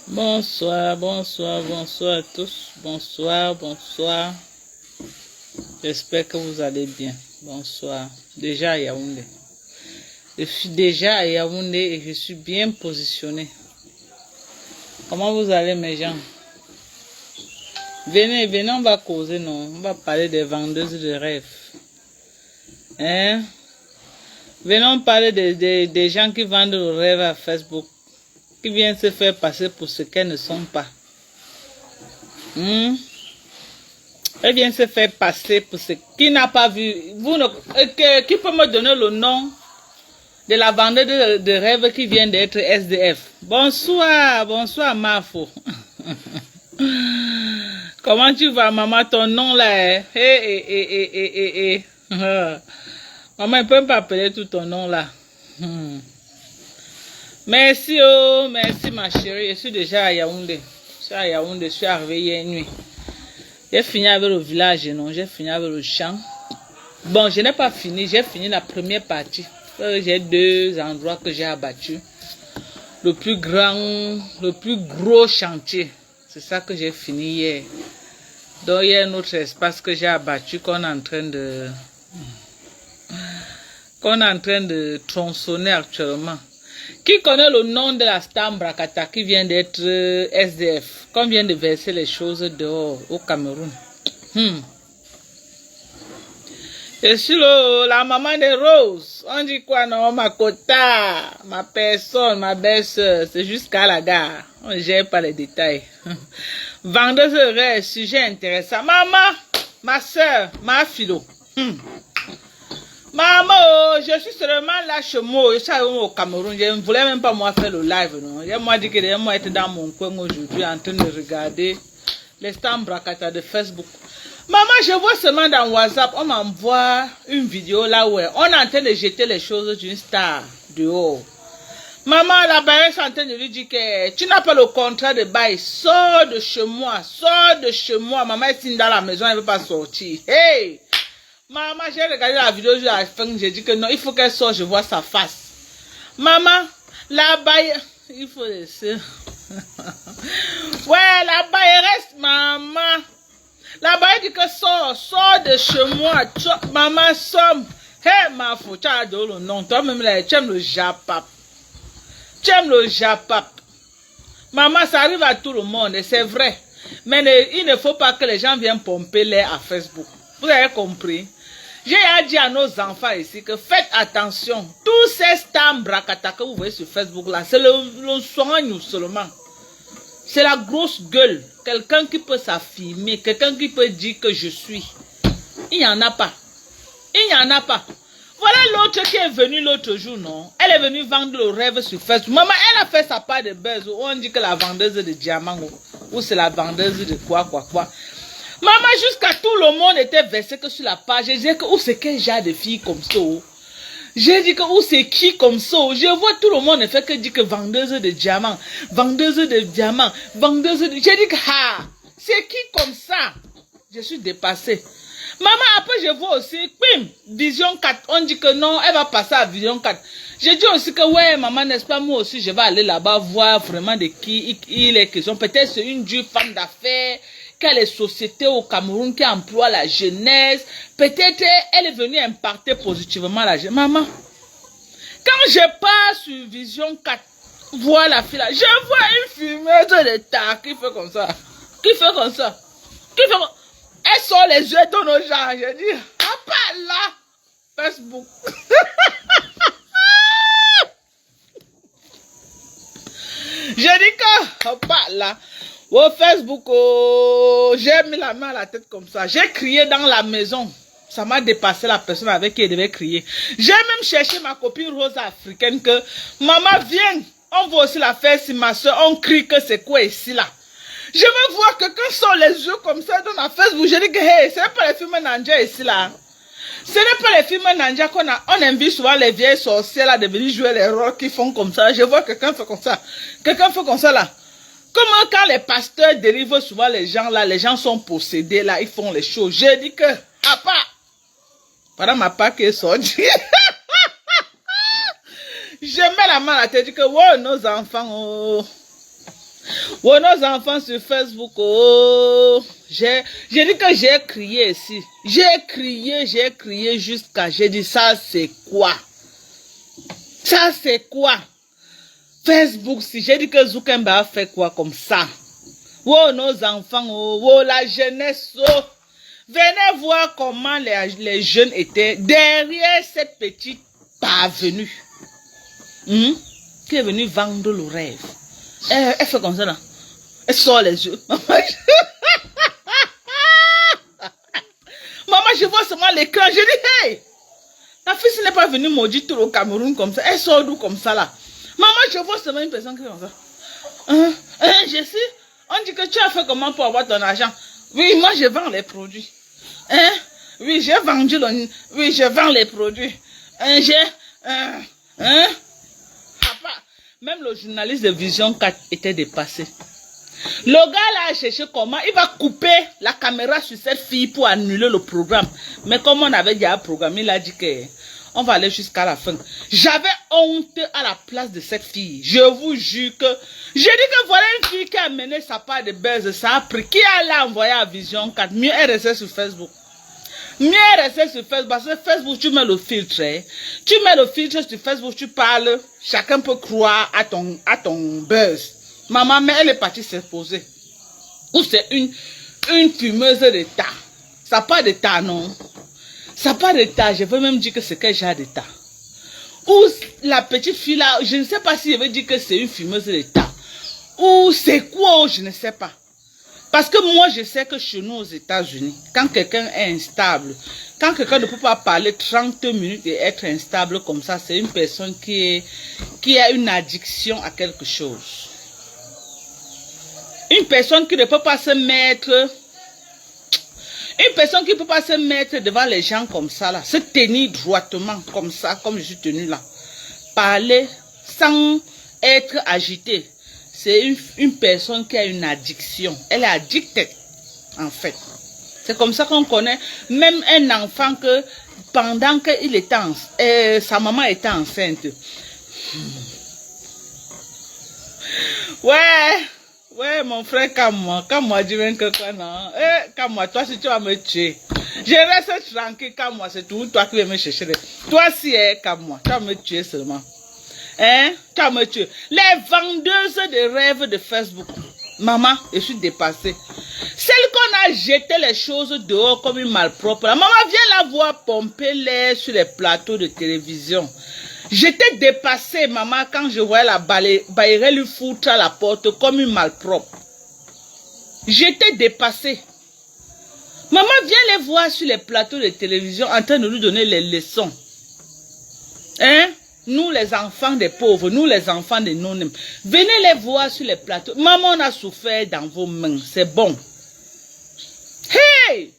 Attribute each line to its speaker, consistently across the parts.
Speaker 1: Bonsoir, bonsoir, bonsoir à tous. Bonsoir, bonsoir. J'espère que vous allez bien. Bonsoir. Déjà à Yaoundé. Je suis déjà à Yaoundé et je suis bien positionné. Comment vous allez mes gens? Venez, venez, on va causer, non? On va parler des vendeuses de rêves. Hein? Venons parler des gens qui vendent le rêve à Facebook. Qui viennent se faire passer pour ce qu'elles ne sont pas. Elles viennent se faire passer pour ce qui n'a pas vu. Qui peut me donner le nom de la vendeuse de rêve qui vient d'être SDF? Bonsoir, bonsoir Mafo. Comment tu vas, maman? Ton nom là, maman, elle peut pas appeler tout ton nom là. Merci, oh, merci ma chérie. Je suis déjà à Yaoundé. Je suis à Yaoundé, je suis arrivé hier nuit. J'ai fini avec le village, non? J'ai fini avec le champ. Bon, je n'ai pas fini, j'ai fini la première partie. J'ai 2 endroits que j'ai abattus. Le plus gros chantier. C'est ça que j'ai fini hier. Donc, il y a un autre espace que j'ai abattu qu'on est en train de tronçonner actuellement. Qui connaît le nom de la star Mbrakata qui vient d'être SDF, qu'on vient de verser les choses dehors au Cameroun? Je suis la maman de Rose. On dit quoi, non? Ma quota, ma personne, ma belle-sœur, c'est jusqu'à la gare. On ne gère pas les détails. Vendeuse de rêve, sujet intéressant. Maman, ma soeur, ma philo. Maman, je suis seulement là chez moi, je suis au Cameroun, je ne voulais même pas moi faire le live, non. Je m'ai dit que moi être dans mon coin aujourd'hui en train de regarder les stands Mbrakata de Facebook. Maman, je vois seulement dans WhatsApp, on m'envoie une vidéo là où on est en train de jeter les choses d'une star dehors. Maman, la bailleuse est en train de lui dire que tu n'as pas le contrat de bail, sors de chez moi, sors de chez moi. Maman est dans la maison, elle ne veut pas sortir. Hey! Maman, j'ai regardé la vidéo à la fin, j'ai dit que non, il faut qu'elle sorte, je vois sa face. Maman, la bailleuse, il faut laisser. Ouais, la bailleuse, maman. La bailleuse dit que sors de chez moi. Maman, somme. Hé, ma fou, tu as adoré le nom. Toi-même, tu aimes le japap. Tu aimes le japap. Maman, ça arrive à tout le monde, et c'est vrai. Mais il ne faut pas que les gens viennent pomper l'air à Facebook. Vous avez compris? J'ai dit à nos enfants ici que faites attention. Tous ces stars Mbrakata que vous voyez sur Facebook là, c'est le soin seulement. C'est la grosse gueule. Quelqu'un qui peut s'affirmer, quelqu'un qui peut dire que je suis. Il n'y en a pas. Il n'y en a pas. Voilà l'autre qui est venue l'autre jour, non? Elle est venue vendre le rêve sur Facebook. Maman, elle a fait sa part de buzz. On dit que la vendeuse de diamants ou c'est la vendeuse de quoi. Maman, jusqu'à tout le monde était versé que sur la page. J'ai dit que où c'est quel genre de filles comme ça? J'ai dit que où c'est qui comme ça? Je vois tout le monde ne fait que dire que vendeuse de diamants, vendeuse de diamants, vendeuse de... J'ai dit que c'est qui comme ça? Je suis dépassée. Maman, après je vois aussi, Vision 4, on dit que non, elle va passer à Vision 4. J'ai dit aussi que ouais, maman, n'est-ce pas, moi aussi, je vais aller là-bas voir vraiment de qui il est question. Peut-être c'est une dure femme d'affaires, quelle est société au Cameroun qui emploie la jeunesse. Peut-être elle est venue impacter positivement la jeunesse. Maman, quand je pars sur Vision 4, voir la fille là, je vois une fumeuse de tas qui fait comme ça. Qui fait comme ça. Qui fait comme ça. Elle sort les yeux de nos gens. Je dis, ah pas là, Facebook. Je dis que, oh, pas là. Au Facebook, oh, j'ai mis la main à la tête comme ça. J'ai crié dans la maison. Ça m'a dépassé la personne avec qui elle devait crier. J'ai même cherché ma copine rose africaine que, maman viens, on va aussi la faire si ma soeur, on crie que c'est quoi ici là. Je veux voir quelqu'un sort les yeux comme ça dans la Facebook. Je dis que hey, ce n'est pas les films Nanja ici là. Ce n'est pas les films Nanja qu'on a. On invite souvent les vieilles sorcières là de venir jouer les rôles qui font comme ça. Je vois quelqu'un fait comme ça. Quelqu'un fait comme ça là. Comment quand les pasteurs délivrent souvent les gens là, les gens sont possédés là, ils font les choses. Je dis que, à part, voilà ma part qui est sortie. Je mets as mal à te dire que oh, nos enfants, oh, nos enfants sur Facebook, oh, j'ai dit que j'ai crié ici. J'ai crié jusqu'à, j'ai dit ça c'est quoi? Ça c'est quoi? Facebook, si j'ai dit que Zuckerberg a fait quoi comme ça? Oh, nos enfants, oh, la jeunesse, oh. Venez voir comment les jeunes étaient derrière cette petite parvenue. Qui est venue vendre le rêve. Elle fait comme ça là. Elle sort les yeux. Maman, je vois seulement l'écran. Je dis, hey, la fille n'est pas venue maudire tout au Cameroun comme ça. Elle sort d'où comme ça là? Maman, je vois seulement une personne qui fait comme ça. Je sais. On dit que tu as fait comment pour avoir ton argent? Oui, moi je vends les produits. Oui, j'ai vendu oui, je vends les produits. Même le journaliste de Vision 4 était dépassé. Le gars là a cherché comment il va couper la caméra sur cette fille pour annuler le programme. Mais comme on avait déjà un programme, il a dit que on va aller jusqu'à la fin. J'avais honte à la place de cette fille. Je vous jure que... J'ai dit que voilà une fille qui a mené sa part de buzz. Ça a pris. Qui a l'envoyé à Vision 4? Mieux elle restait sur Facebook. Mieux elle restait sur Facebook. Parce que Facebook, tu mets le filtre. Hein. Tu mets le filtre sur Facebook, tu parles. Chacun peut croire à ton buzz. Maman, mais elle est partie s'exposer. Ou c'est une fumeuse d'état. Ça n'a pas d'état, non? Ça n'a pas d'état. Je veux même dire que c'est quel genre d'état. Ou la petite fille là, je ne sais pas si je veux dire que c'est une fumeuse d'état. Ou c'est quoi, je ne sais pas. Parce que moi, je sais que chez nous aux États-Unis, quand quelqu'un est instable, quand quelqu'un ne peut pas parler 30 minutes et être instable comme ça, c'est une personne qui a une addiction à quelque chose. Une personne qui ne peut pas se mettre... Une personne qui ne peut pas se mettre devant les gens comme ça, là, se tenir droitement comme ça, comme je suis tenu là. Parler sans être agité. C'est une personne qui a une addiction. Elle est addictée, en fait. C'est comme ça qu'on connaît même un enfant que pendant qu'il était sa maman était enceinte. Ouais, mon frère, comme moi, dis même que quoi, non. Comme moi, toi, si tu vas me tuer, je reste tranquille, comme moi, c'est tout, toi qui vas me chercher. Toi, si, comme moi, tu vas me tuer seulement. Hein, tu vas me tuer. Les vendeuses de rêves de Facebook. Maman, je suis dépassée. Celle qu'on a jeté les choses dehors comme une malpropre. La maman vient la voir pomper l'air sur les plateaux de télévision. J'étais dépassée, maman, quand je voyais la baillerie lui foutre à la porte comme une malpropre. J'étais dépassée. Maman vient les voir sur les plateaux de télévision en train de nous donner les leçons. Hein? Nous, les enfants des pauvres, nous, les enfants des non-nèmes. Venez les voir sur les plateaux. Maman, on a souffert dans vos mains. C'est bon. Hey!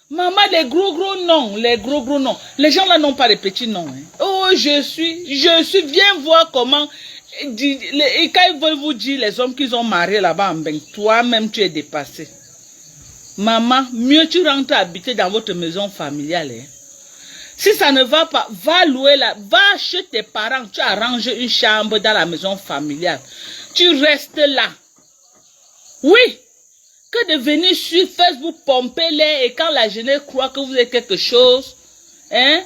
Speaker 1: Maman, les gros noms, les gros noms. Les gens là n'ont pas de petits noms. Hein. Oh, je suis, viens voir comment, quand ils veulent vous dire, les hommes qu'ils ont mariés là-bas en bain, toi-même tu es dépassé. Maman, mieux tu rentres habiter dans votre maison familiale. Hein. Si ça ne va pas, va louer là, va chez tes parents, tu arranges une chambre dans la maison familiale. Tu restes là. Oui. Que de venir sur Facebook pomper les et quand la jeunesse croit que vous êtes quelque chose, hein,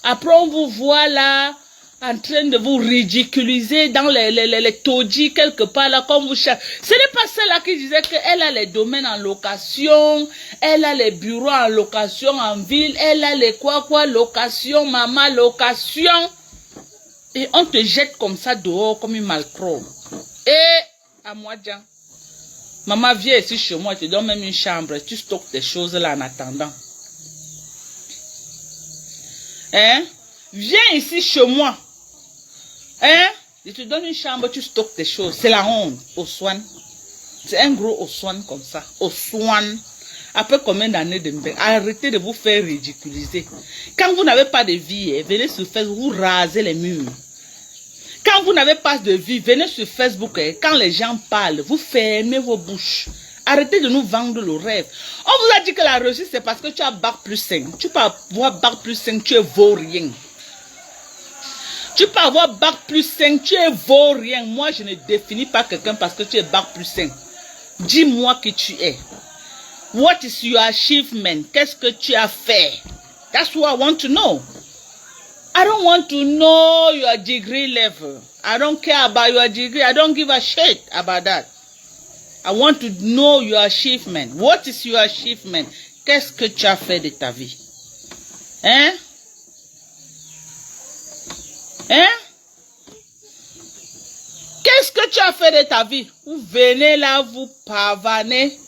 Speaker 1: après on vous voit là, en train de vous ridiculiser dans les taudis quelque part là, comme vous cherchez. Ce n'est pas celle-là qui disait qu'elle a les domaines en location, elle a les bureaux en location en ville, elle a les quoi, location, maman, location. Et on te jette comme ça dehors comme une malpropre. Et à moi, Jean. Maman, viens ici chez moi, je te donne même une chambre. Tu stockes tes choses là en attendant. Hein? Viens ici chez moi. Hein? Je te donne une chambre, tu stockes tes choses. C'est la honte. Au soin. C'est un gros au soin comme ça. Au soin. Après combien d'années de me... Arrêtez de vous faire ridiculiser. Quand vous n'avez pas de vie, venez sur Facebook, vous rasez les murs. Quand vous n'avez pas de vie, venez sur Facebook. Quand les gens parlent, vous fermez vos bouches. Arrêtez de nous vendre le rêve. On vous a dit que la réussite, c'est parce que tu as bac plus 5. Tu peux avoir bac plus 5, tu es vaurien. Tu peux avoir bac plus 5, tu es vaurien. Moi, je ne définis pas quelqu'un parce que tu es bac plus 5. Dis-moi qui tu es. What is your achievement? Qu'est-ce que tu as fait? That's what I want to know. I don't want to know your degree level. I don't care about your degree. I don't give a shit about that. I want to know your achievement. What is your achievement? Qu'est-ce que tu as fait de ta vie? Hein? Hein? Qu'est-ce que tu as fait de ta vie? Vous venez là, vous pavanez.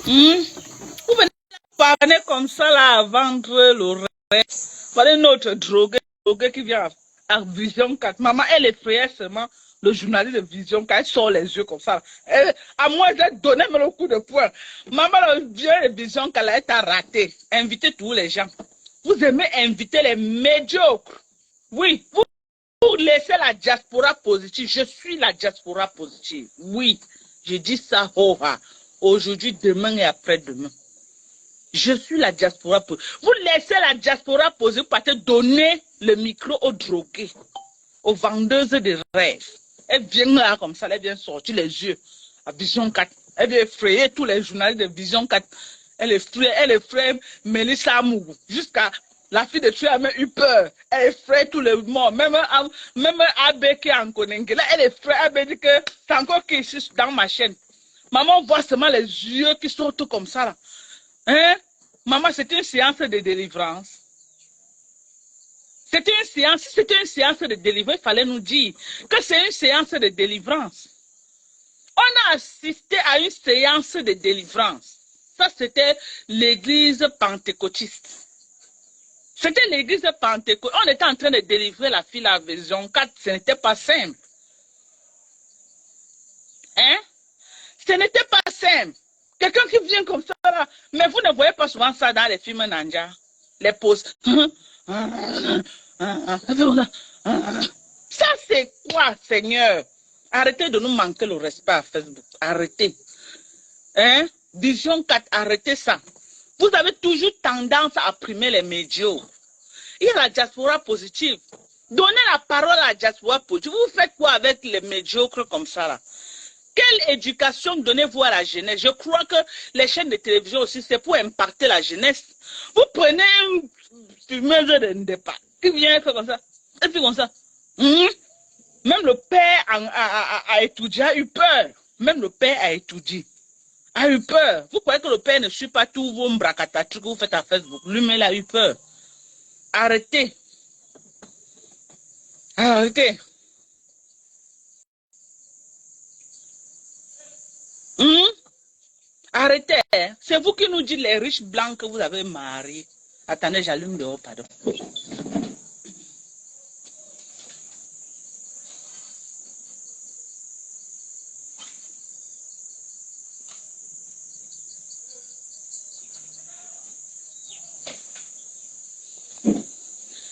Speaker 1: Vous venez là, pavaner comme ça là, à vendre le reste. Voilà notre drogué qui vient à Vision 4. Maman, elle effrayait seulement le journaliste de Vision 4. Elle sort les yeux comme ça. À moi, j'ai donné le coup de poing. Maman, le vieux de Vision 4, elle t'a raté. Invitez tous les gens. Vous aimez inviter les médiocres. Oui, vous laissez la diaspora positive. Je suis la diaspora positive. Oui, je dis ça aujourd'hui, demain et après-demain. Je suis la diaspora positive. Vous laissez la diaspora positive pour te donner le micro aux drogués, aux vendeuses de rêves. Elle vient là comme ça, elle vient sortir les yeux à Vision 4. Elle vient effrayer tous les journalistes de Vision 4. Elle effraie Mélissa Amougou. Jusqu'à la fille de Tué a même eu peur. Elle effraie tous les morts. Même Abbé qui est en Konengue. Là, elle effraie. Abbé dit que c'est encore qui est dans ma chaîne. Maman voit seulement les yeux qui sortent comme ça là. Hein? Maman, c'était une séance de délivrance. C'était une séance. Si c'était une séance de délivrance, il fallait nous dire que c'est une séance de délivrance. On a assisté à une séance de délivrance. Ça, c'était l'église pentecôtiste. C'était l'église pentecôtiste. On était en train de délivrer la fille à Vision 4. Ce n'était pas simple. Hein? Ce n'était pas simple. Quelqu'un qui vient comme ça, là. Mais vous ne voyez pas souvent ça dans les films Nanja. Les poses. Ça, c'est quoi, Seigneur? Arrêtez de nous manquer le respect à Facebook. Arrêtez. Hein? Vision 4, arrêtez ça. Vous avez toujours tendance à primer les médiocres. Il y a la diaspora positive. Donnez la parole à la diaspora positive. Vous faites quoi avec les médiocres comme ça, là? Quelle éducation donnez-vous à la jeunesse? Je crois que les chaînes de télévision aussi, c'est pour impacter la jeunesse. Vous prenez une mesure de départ qui vient faire comme ça. Et puis comme ça. Même le père a étudié, a eu peur. Même le père a étudié, a eu peur. Vous croyez que le père ne suit pas tous vos bracatatus que vous faites à Facebook? Lui-même, il a eu peur. Arrêtez. Arrêtez. Arrêtez. C'est vous qui nous dites les riches blancs que vous avez mariés. Attendez, j'allume dehors, pardon.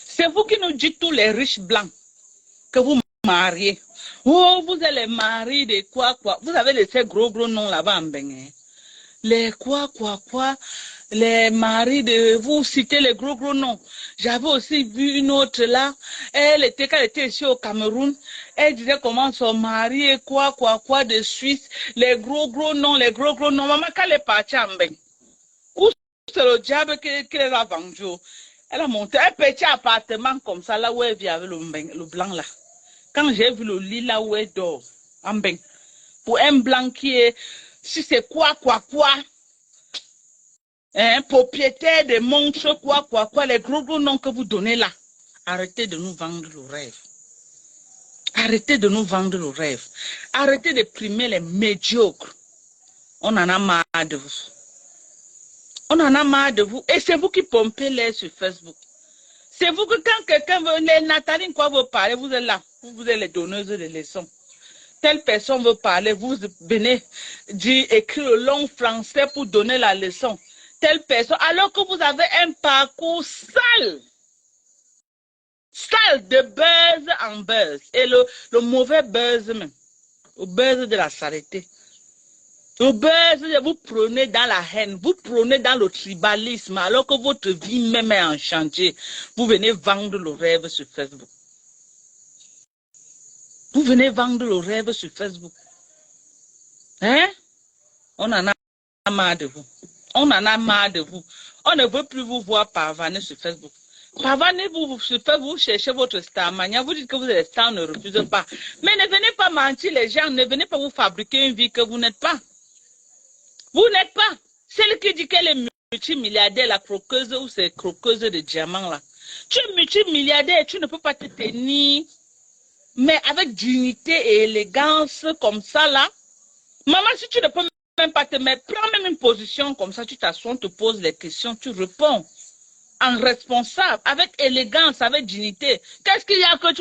Speaker 1: C'est vous qui nous dites tous les riches blancs que vous mariez. Oh, vous êtes les maris de quoi. Vous avez laissé gros noms là-bas en Bénin. Les quoi, les maris de... Vous citez les gros noms. J'avais aussi vu une autre là. Quand elle était ici au Cameroun, elle disait comment son mari est quoi de Suisse. Les gros noms, Maman, quand elle est partie en Bénin, où c'est le diable qui les a vendus? Elle a monté un petit appartement comme ça, là où elle vit avec le blanc là. Quand j'ai vu le lit là où elle dort, en Bénin, pour un blanc qui est... Si c'est quoi, hein, propriétaire de montres, quoi, les gros noms que vous donnez là. Arrêtez de nous vendre le rêve. Arrêtez de nous vendre le rêve. Arrêtez de primer les médiocres. On en a marre de vous. On en a marre de vous. Et c'est vous qui pompez l'air sur Facebook. C'est vous que quand quelqu'un veut, les Nathalie, quoi veut parler, vous êtes là. Vous êtes les donneuses de leçons. Telle personne veut parler, vous venez dire, écrire le long français pour donner la leçon. Telle personne, alors que vous avez un parcours sale. Sale de buzz en buzz. Et le mauvais buzz même. Le buzz de la saleté. Le buzz, vous prenez dans la haine, vous prenez dans le tribalisme, alors que votre vie même est en chantier. Vous venez vendre le rêve sur Facebook. venez vendre le rêve sur Facebook. Hein? On en a marre de vous. On en a marre de vous. On ne veut plus vous voir pavaner sur Facebook. Pavanez-vous sur Facebook, vous cherchez votre star mania, vous dites que vous êtes star, ne refusez pas. Mais ne venez pas mentir les gens, ne venez pas vous fabriquer une vie que vous n'êtes pas. Vous n'êtes pas. Celle qui dit qu'elle est multimilliardaire, la croqueuse ou c'est croqueuse de diamants là. Tu es multimilliardaire, tu ne peux pas te tenir, mais avec dignité et élégance comme ça là. Maman, si tu ne peux même pas te mettre, prends même une position comme ça, tu t'assois, on te pose les questions, tu réponds. En responsable, avec élégance, avec dignité. Qu'est-ce qu'il y a que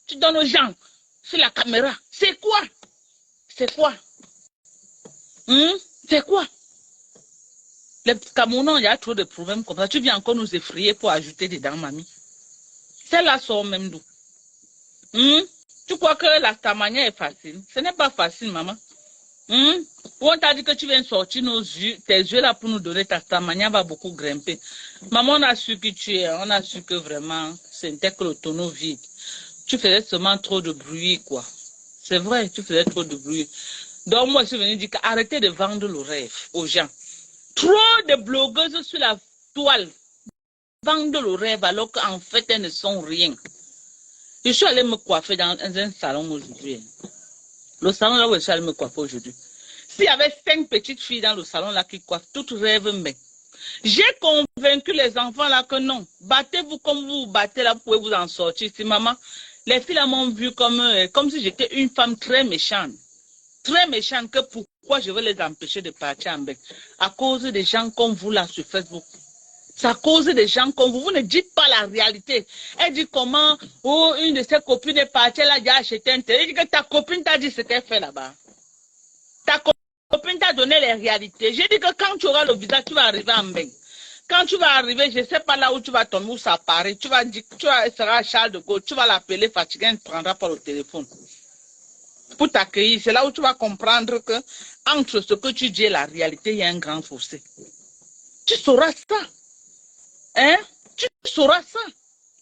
Speaker 1: tu donnes aux gens sur la caméra? C'est quoi? C'est quoi? C'est quoi? Les Camerounais, il y a trop de problèmes comme ça. Tu viens encore nous effrayer pour ajouter dedans, mamie. Celle-là sort même d'où? Tu crois que la tamania est facile? Ce n'est pas facile, maman. On t'a dit que tu viens sortir nos yeux, tes yeux là pour nous donner ta tamania va beaucoup grimper. Maman, on a su qui tu es, on a su que vraiment, c'était que le tonneau vide. Tu faisais seulement trop de bruit, quoi. C'est vrai, tu faisais trop de bruit. Donc moi, je suis venue dire qu'arrêtez de vendre le rêve aux gens. Trop de blogueuses sur la toile vendent le rêve alors qu'en fait, elles ne sont rien. Je suis allée me coiffer dans un salon aujourd'hui. Le salon là où je suis allée me coiffer aujourd'hui. S'il y avait 5 petites filles dans le salon là qui coiffent, toutes rêvent, mais j'ai convaincu les enfants là que non. Battez-vous comme vous vous battez là, vous pouvez vous en sortir. Si maman, les filles là m'ont vu comme si j'étais une femme très méchante. Très méchante, que pourquoi je veux les empêcher de partir en bec. À cause des gens comme vous là sur Facebook. C'est à cause des gens comme vous. Vous ne dites pas la réalité. Elle dit comment, oh, une de ses copines est partie, elle a déjà acheté un télé. Elle dit que ta copine t'a dit ce qu'elle fait là-bas. Ta copine t'a donné les réalités. J'ai dit que quand tu auras le visage, tu vas arriver en bain. Quand tu vas arriver, je ne sais pas là où tu vas tomber, où ça paraît. Tu vas dire, tu seras Charles de Gaulle, tu vas l'appeler fatigué, elle ne prendra pas le téléphone. Pour t'accueillir, c'est là où tu vas comprendre que entre ce que tu dis et la réalité, il y a un grand fossé. Tu sauras ça. Hein? Tu sauras ça.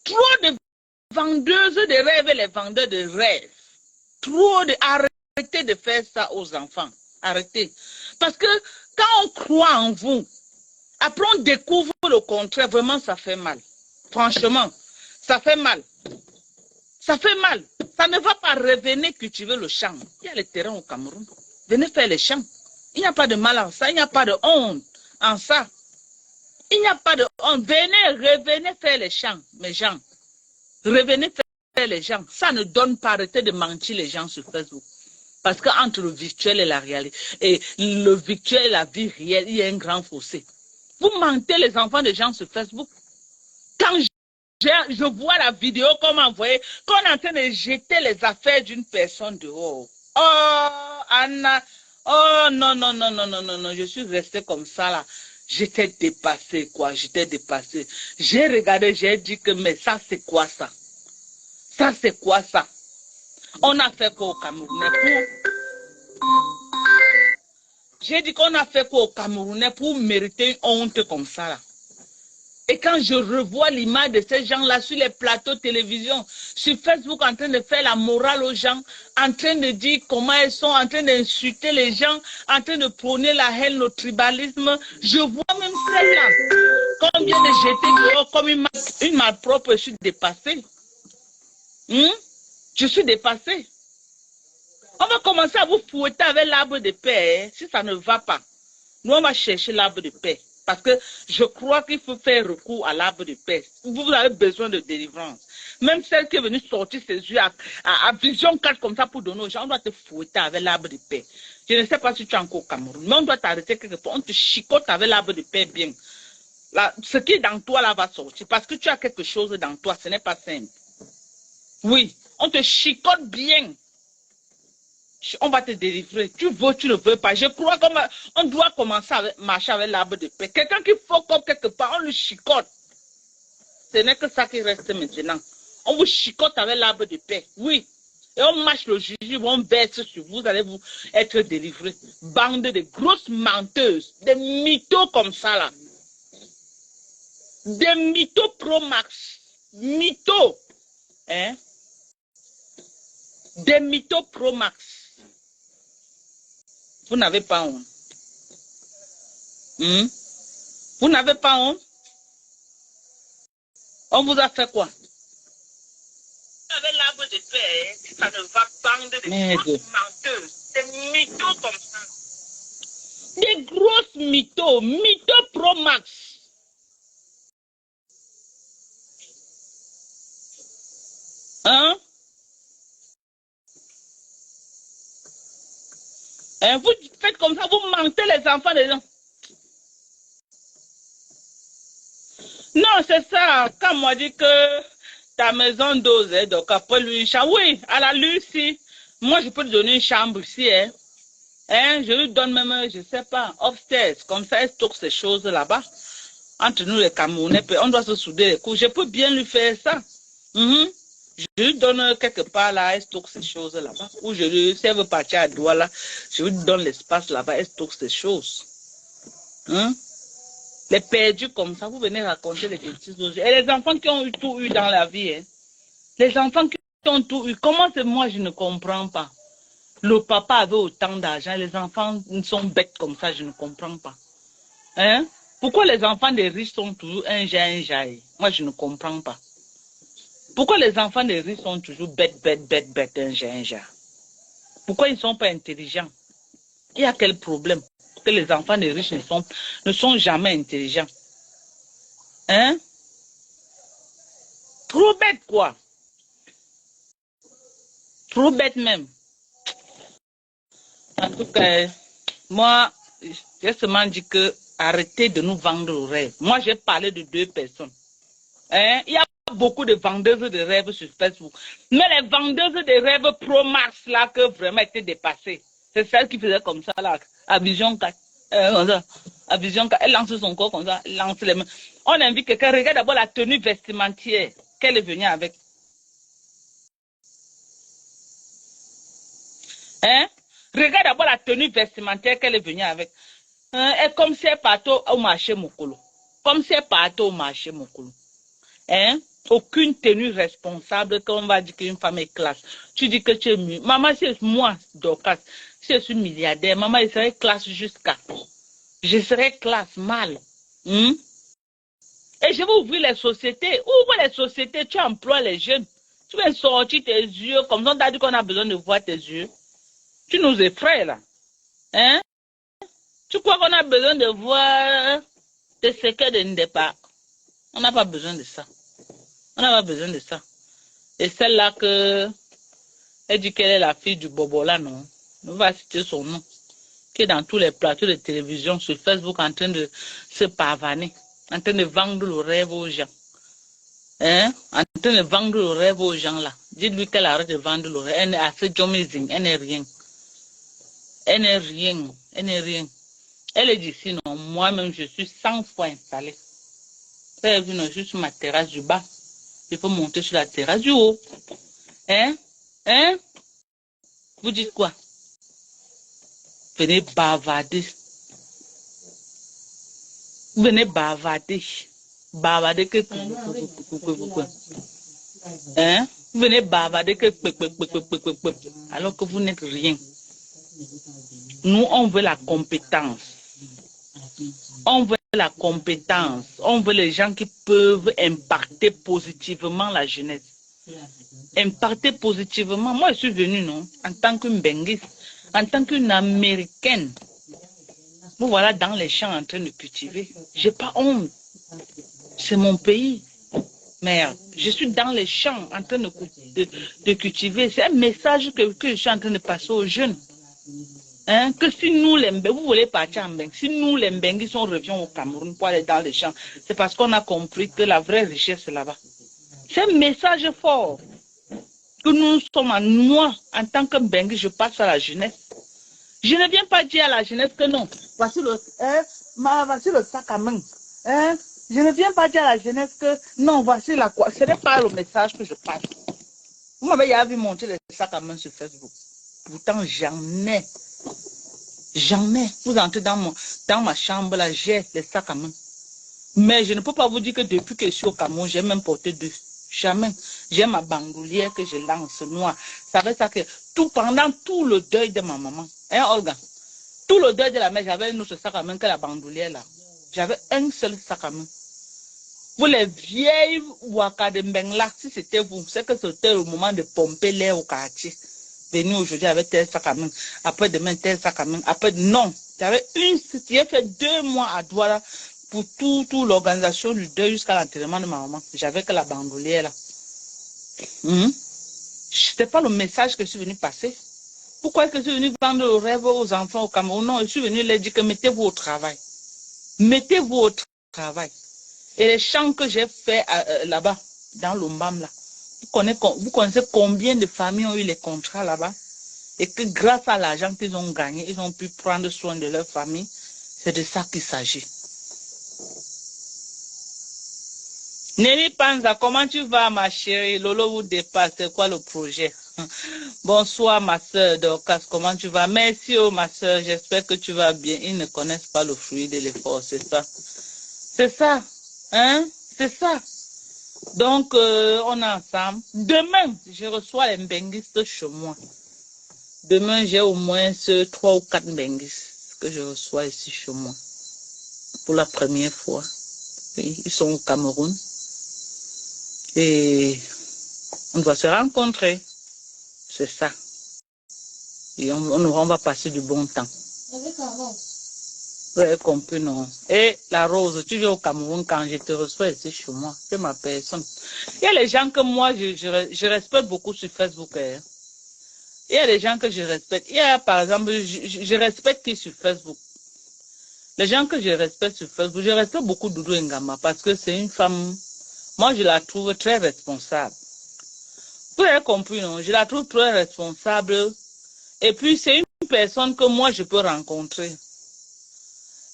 Speaker 1: Trop de vendeuses de rêves et les vendeurs de rêves. Trop de... Arrêtez de faire ça aux enfants. Arrêtez. Parce que quand on croit en vous, après on découvre le contraire, vraiment ça fait mal. Franchement, ça fait mal. Ça fait mal. Ça ne va pas revenir cultiver le champ. Il y a le terrain au Cameroun. Venez faire les champs. Il n'y a pas de mal en ça. Il n'y a pas de honte en ça. Il n'y a pas de honte. Revenez faire les champs, mes gens. Revenez faire les gens. Ça ne donne pas, arrêter de mentir les gens sur Facebook. Parce qu'entre le virtuel et la réalité, et le virtuel et la vie réelle, il y a un grand fossé. Vous mentez les enfants des gens sur Facebook. Quand je vois la vidéo qu'on m'a envoyée, qu'on est en train de jeter les affaires d'une personne dehors. Oh, Anna. Oh, non, non, non, non, non, non, non. Je suis restée comme ça, là. J'étais dépassée, quoi. J'étais dépassée. J'ai regardé, j'ai dit que, mais ça, c'est quoi ça? Ça, c'est quoi ça? On a fait qu'au Camerounais J'ai dit qu'on a fait qu'au Camerounais pour mériter une honte comme ça, là. Et quand je revois l'image de ces gens-là sur les plateaux de télévision, sur Facebook, en train de faire la morale aux gens, en train de dire comment ils sont, en train d'insulter les gens, en train de prôner la haine, le tribalisme, je vois même celle-là. Combien de jeter dehors comme une malpropre, je suis dépassée. Je suis dépassée. On va commencer à vous fouetter avec l'arbre de paix, hein, si ça ne va pas. Nous, on va chercher l'arbre de paix. Parce que je crois qu'il faut faire recours à l'arbre de paix. Vous avez besoin de délivrance. Même celle qui est venue sortir ses yeux à vision 4 comme ça pour donner aux gens, on doit te fouetter avec l'arbre de paix. Je ne sais pas si tu es encore au Cameroun, mais on doit t'arrêter quelque part. On te chicote avec l'arbre de paix bien. Là, ce qui est dans toi là va sortir. Parce que tu as quelque chose dans toi, ce n'est pas simple. Oui, on te chicote bien. On va te délivrer. Tu veux, tu ne veux pas. Je crois qu'on doit commencer à marcher avec l'arbre de paix. Quelqu'un qui faut comme quelque part, on le chicote. Ce n'est que ça qui reste maintenant. On vous chicote avec l'arbre de paix. Oui. Et on marche le jugement, on verse sur vous, vous allez vous être délivrés. Bande de grosses menteuses, des mythos comme ça là. Des mythos pro max. Mythos. Hein? Des mythos Pro Max. Vous n'avez pas honte. Vous n'avez pas honte. On vous a fait quoi? Avec l'arbre de paix, ça ne va bande de grosses menteuses. Des mythos comme ça. Des grosses mythos. Mythos Pro Max. Hein? Vous faites comme ça, vous mentez les enfants des gens. Non, c'est ça. Quand moi dit que ta maison dose, donc après lui, oui, à la Lucie, moi je peux te donner une chambre ici, je lui donne même, je sais pas, upstairs, comme ça elle stocke ces choses là-bas. Entre nous les Camerounais, on doit se souder les coups. Je peux bien lui faire ça. Je lui donne quelque part là, elle stocke ces choses là-bas. Ou je lui, si elle veut partir à Douala, je lui donne l'espace là-bas, elle stocke ces choses. Les perdus comme ça, vous venez raconter les bêtises aux gens. Et les enfants qui ont tout eu dans la vie, les enfants qui ont tout eu, comment c'est moi, je ne comprends pas. Le papa avait autant d'argent, les enfants sont bêtes comme ça, je ne comprends pas. Pourquoi les enfants des riches sont toujours un jaï? Moi, je ne comprends pas. Pourquoi les enfants des riches sont toujours bêtes, un jaï? Pourquoi ils ne sont pas intelligents? Il y a quel problème que les enfants des riches ne sont jamais intelligents? Trop bête, quoi. Trop bête même. En tout cas, moi, j'ai seulement dit que arrêtez de nous vendre le rêve. Moi, j'ai parlé de 2 personnes. Il y a beaucoup de vendeuses de rêves sur Facebook. Mais les vendeuses de rêves Pro Max, là, que vraiment étaient dépassées. C'est celle qui faisait comme ça, là, à Vision 4. À Vision 4, elle lance son corps comme ça, elle lance les mains. On invite quelqu'un, regarde d'abord la tenue vestimentaire qu'elle est venue avec. Regarde d'abord la tenue vestimentaire qu'elle est venue avec. Et comme si elle partait au marché Mokolo. Comme si elle partait au marché Mokolo. Aucune tenue responsable qu'on va dire qu'une femme est classe. Tu dis que tu es mieux. Maman, c'est moi, Dorcas. Si je suis milliardaire, maman, je serais classe jusqu'à. Je serais classe mal. Et je vais ouvrir les sociétés. Ouvre les sociétés, tu emploies les jeunes. Tu vas sortir tes yeux, comme ça, on t'a dit qu'on a besoin de voir tes yeux. Tu nous effraies, là. Tu crois qu'on a besoin de voir tes secrets de Ndepa? On n'a pas besoin de ça. On n'a pas besoin de ça. Et celle-là que, elle dit qu'elle est la fille du Bobo là, non? On va citer son nom. Qui est dans tous les plateaux de télévision, sur Facebook, en train de se pavaner. En train de vendre le rêve aux gens. En train de vendre le rêve aux gens là. Dites-lui qu'elle arrête de vendre le rêve. Elle est assez jomizing. Elle n'est rien. Elle n'est rien. Elle n'est rien. Elle est d'ici, non. Moi-même, je suis 100 fois installée. Vous avez vu, non, je suis sur ma terrasse du bas. Il faut monter sur la terrasse du haut. Vous dites quoi? Venez bavarder. Venez bavarder. Bavarder que... Venez bavarder que... Alors que vous n'êtes rien. Nous, on veut la compétence. On veut la compétence. On veut les gens qui peuvent impacter positivement la jeunesse. Impacter positivement. Moi, je suis venue, non, en tant qu'une Benguise, en tant qu'une Américaine. Vous voilà dans les champs en train de cultiver. J'ai pas honte. C'est mon pays. Merde. Je suis dans les champs en train de cultiver. C'est un message que je suis en train de passer aux jeunes. Que si nous les Mbenguis, vous voulez partir en Mbenguis, si nous les Mbenguis, on revient au Cameroun pour aller dans les champs, c'est parce qu'on a compris que la vraie richesse c'est là-bas. C'est un message fort que nous sommes à moi, en tant que Mbenguis, je passe à la jeunesse. Je ne viens pas dire à la jeunesse que non, voici le sac à main. Je ne viens pas dire à la jeunesse que non, voici la quoi. Ce n'est pas le message que je passe. Vous m'avez vu monter les sacs à main sur Facebook. Pourtant, jamais. Jamais. Vous entrez dans ma chambre, là, j'ai les sacs à main. Mais je ne peux pas vous dire que depuis que je suis au Cameroun, j'ai même porté 2. Jamais. J'ai ma bandoulière que je lance noire. Ça veut dire que pendant tout le deuil de ma maman, hein, Olga, tout le deuil de la mère, j'avais un autre sac à main que la bandoulière là. J'avais un seul sac à main. Pour les vieilles Waka de Mbengla, si c'était vous, c'est que c'était le moment de pomper l'air au quartier. Venir aujourd'hui avec tel sac à main, après demain tel sac à main, après non. J'avais j'ai fait 2 mois à Douala pour toute l'organisation du deuil jusqu'à l'enterrement de ma maman. J'avais que la bandoulière là. C'était pas le message que je suis venu passer. Pourquoi est-ce que je suis venu vendre le rêve aux enfants au Cameroun? Non, je suis venu leur dire que mettez-vous au travail. Mettez-vous au travail. Et les chants que j'ai fait là-bas, dans l'Ombam là, vous connaissez combien de familles ont eu les contrats là-bas? Et que grâce à l'argent qu'ils ont gagné, ils ont pu prendre soin de leur famille. C'est de ça qu'il s'agit. Nelly Panza, comment tu vas ma chérie? Lolo vous dépasse, c'est quoi le projet? Bonsoir ma soeur Dorcas, comment tu vas? Merci oh ma soeur, j'espère que tu vas bien. Ils ne connaissent pas le fruit de l'effort, c'est ça. C'est ça, hein? C'est ça. Donc, on est ensemble. Demain, je reçois les mbenguistes chez moi. Demain, j'ai au moins 3 ou 4 mbenguistes que je reçois ici chez moi. Pour la première fois. Oui, ils sont au Cameroun. Et on doit se rencontrer. C'est ça. Et on va passer du bon temps. Vous avez compris, non? Et la rose, tu viens au Cameroun quand je te reçois ici chez moi. C'est ma personne. Il y a les gens que moi, je respecte beaucoup sur Facebook. Hein. Il y a des gens que je respecte. Il y a, par exemple, je respecte qui sur Facebook. Les gens que je respecte sur Facebook, je respecte beaucoup Doudou Ngama parce que c'est une femme, moi je la trouve très responsable. Vous avez compris, non? Je la trouve très responsable. Et puis c'est une personne que moi je peux rencontrer.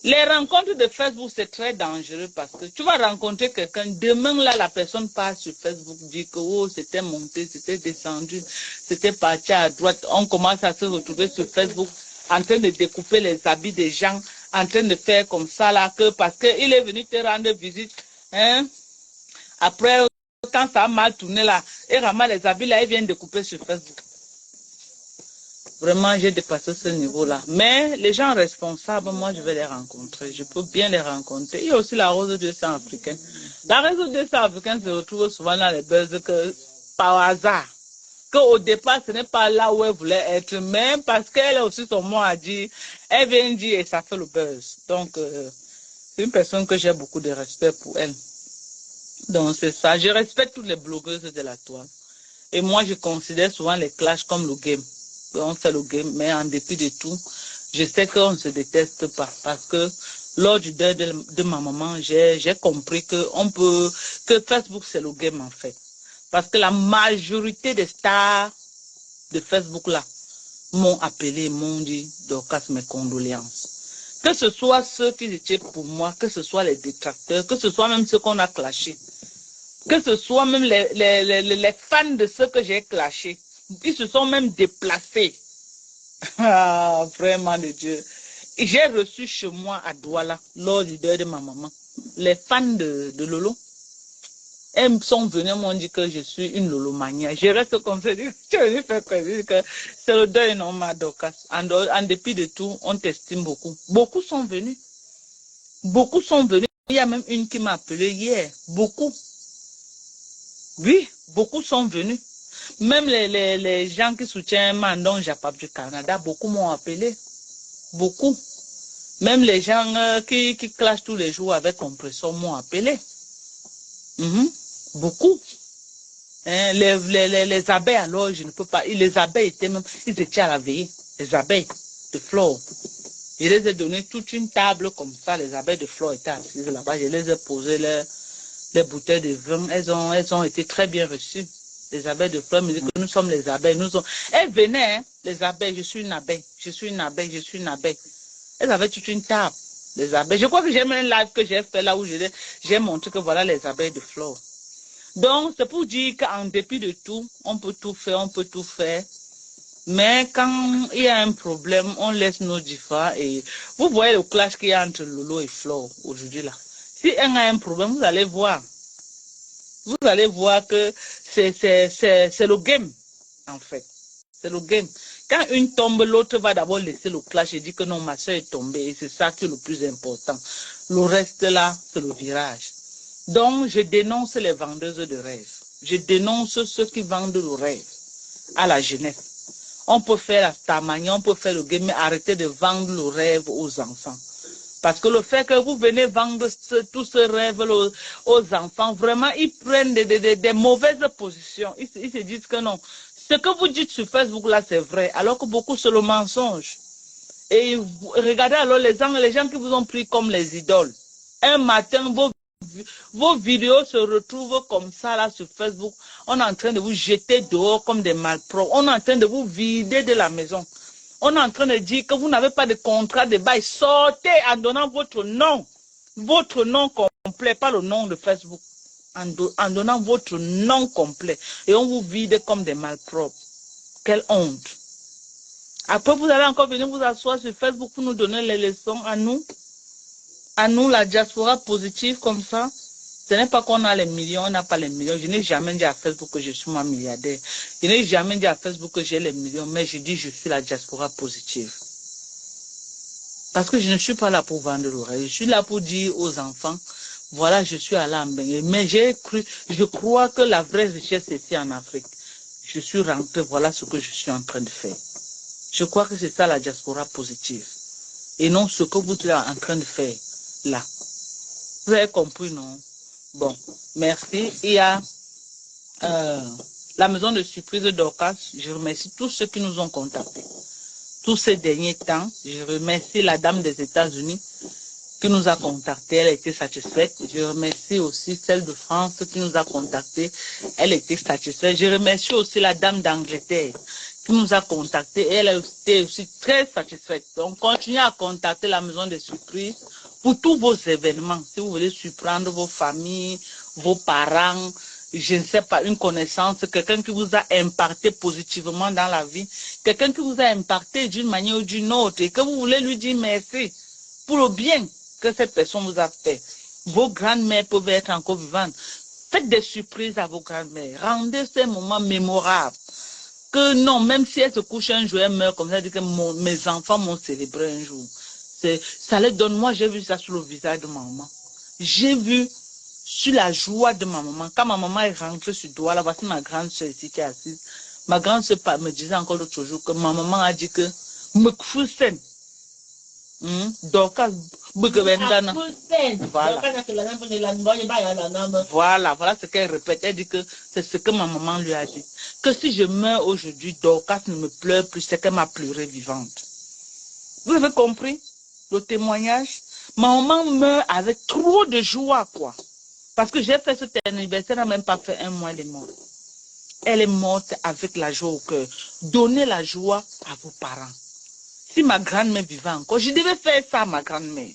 Speaker 1: Les rencontres de Facebook, c'est très dangereux parce que tu vas rencontrer quelqu'un, demain là, la personne passe sur Facebook, dit que oh, c'était monté, c'était descendu, c'était parti à droite. On commence à se retrouver sur Facebook en train de découper les habits des gens, en train de faire comme ça là, que parce qu'il est venu te rendre visite. Hein? Après, quand ça a mal tourné là, et ramasse les habits là, il vient découper sur Facebook. Vraiment, j'ai dépassé ce niveau-là. Mais les gens responsables, moi, je vais les rencontrer. Je peux bien les rencontrer. Il y a aussi la rose 200 africaine. La rose 200 africaine se retrouve souvent dans les buzz que, par hasard. Qu'au départ, ce n'est pas là où elle voulait être. Mais parce qu'elle a aussi son mot à dire, elle vient dire et ça fait le buzz. Donc, c'est une personne que j'ai beaucoup de respect pour elle. Donc, c'est ça. Je respecte toutes les blogueuses de la toile. Et moi, je considère souvent les clashs comme le game. On fait le game, mais en dépit de tout, je sais qu'on ne se déteste pas. Parce que lors du deuil de ma maman, j'ai compris que Facebook, c'est le game en fait. Parce que la majorité des stars de Facebook là m'ont appelé, m'ont dit, Dorcas, mes condoléances. Que ce soit ceux qui étaient pour moi, que ce soit les détracteurs, que ce soit même ceux qu'on a clashés, que ce soit même les fans de ceux que j'ai clashés. Ils se sont même déplacés. Ah, vraiment de Dieu. J'ai reçu chez moi à Douala, lors du deuil de ma maman, les fans de Lolo. Elles sont venues, m'ont dit que je suis une Lolomania. Je reste comme ça, je suis venue faire quoi? Que c'est le deuil normal, Dorcas. En dépit de tout, on t'estime beaucoup. Beaucoup sont venus. Beaucoup sont venus. Il y a même une qui m'a appelé hier. Beaucoup. Oui, beaucoup sont venus. Même les gens qui soutiennent Mandon Japap du Canada, beaucoup m'ont appelé. Beaucoup. Même les gens qui clashent tous les jours avec Compression m'ont appelé. Beaucoup. Hein, les abeilles, alors, je ne peux pas. Les abeilles étaient même, ils étaient à la veillée. Les abeilles de flore. Je les ai donné toute une table comme ça. Les abeilles de flore étaient assises là-bas. Je les ai posé les bouteilles de vin. Elles ont été très bien reçues. Les abeilles de fleurs me disent que nous sommes les abeilles. Elles venaient, hein, les abeilles, je suis une abeille, je suis une abeille, je suis une abeille. Elles avaient toute une table, les abeilles. Je crois que j'ai même un live que j'ai fait là où j'ai montré que voilà les abeilles de fleurs. Donc, c'est pour dire qu'en dépit de tout, on peut tout faire, on peut tout faire. Mais quand il y a un problème, on laisse nos différends. Et vous voyez le clash qu'il y a entre Lolo et Flore aujourd'hui là. Si elle a un problème, vous allez voir. Vous allez voir que c'est le game, en fait. C'est le game. Quand une tombe, l'autre va d'abord laisser le clash et dire que non, ma soeur est tombée. Et c'est ça qui est le plus important. Le reste là, c'est le virage. Donc, je dénonce les vendeuses de rêves. Je dénonce ceux qui vendent le rêve à la jeunesse. On peut faire la tamanie, on peut faire le game, mais arrêtez de vendre le rêve aux enfants. Parce que le fait que vous venez vendre tout ce rêve aux enfants, vraiment, ils prennent des mauvaises positions. Ils se disent que non. Ce que vous dites sur Facebook, là, c'est vrai, alors que beaucoup, c'est le mensonge. Et regardez alors les gens qui vous ont pris comme les idoles. Un matin, vos vidéos se retrouvent comme ça, là, sur Facebook. On est en train de vous jeter dehors comme des malpropres. On est en train de vous vider de la maison. On est en train de dire que vous n'avez pas de contrat de bail. Sortez en donnant votre nom complet, pas le nom de Facebook. En donnant votre nom complet. Et on vous vide comme des malpropres. Quelle honte. Après, vous allez encore venir vous asseoir sur Facebook pour nous donner les leçons à nous, la diaspora positive comme ça. Ce n'est pas qu'on a les millions, on n'a pas les millions. Je n'ai jamais dit à Facebook que je suis moi milliardaire. Je n'ai jamais dit à Facebook que j'ai les millions, mais je dis que je suis la diaspora positive. Parce que je ne suis pas là pour vendre le rêve. Je suis là pour dire aux enfants, voilà, je suis allé en Bengue. Mais je crois que la vraie richesse est ici en Afrique. Je suis rentré, voilà ce que je suis en train de faire. Je crois que c'est ça la diaspora positive. Et non ce que vous êtes en train de faire là. Vous avez compris, non? Bon, merci. Il y a la maison de surprise d'Orcas. Je remercie tous ceux qui nous ont contactés. Tous ces derniers temps, je remercie la dame des États-Unis qui nous a contactés. Elle a été satisfaite. Je remercie aussi celle de France qui nous a contactés. Elle a été satisfaite. Je remercie aussi la dame d'Angleterre qui nous a contactés. Elle a été aussi très satisfaite. Donc, continuez à contacter la maison de surprise pour tous vos événements. Si vous voulez surprendre vos familles, vos parents, je ne sais pas, une connaissance, quelqu'un qui vous a impacté positivement dans la vie, quelqu'un qui vous a impacté d'une manière ou d'une autre et que vous voulez lui dire merci pour le bien que cette personne vous a fait. Vos grandes-mères peuvent être encore vivantes. Faites des surprises à vos grandes-mères. Rendez ces moments mémorables. Que non, même si elles se couchent un jour, elles meurent comme ça, dit que mes enfants m'ont célébré un jour. Ça les donne. Moi, j'ai vu ça sur le visage de ma maman. J'ai vu sur la joie de ma maman. Quand ma maman est rentrée sur Douala, voici ma grande soeur ici qui est assise. Ma grande soeur me disait encore l'autre jour que ma maman a dit que me foussen. Donc, voilà. Voilà ce qu'elle répète. Elle dit que c'est ce que ma maman lui a dit. Que si je meurs aujourd'hui, Dorcas ne me pleure plus, c'est qu'elle m'a pleuré vivante. Vous avez compris le témoignage? Ma maman meurt avec trop de joie, quoi. Parce que j'ai fait cet anniversaire, elle n'a même pas fait un mois, elle est morte. Elle est morte avec la joie au cœur. Donnez la joie à vos parents. Si ma grand-mère vivait encore, je devais faire ça à ma grand-mère.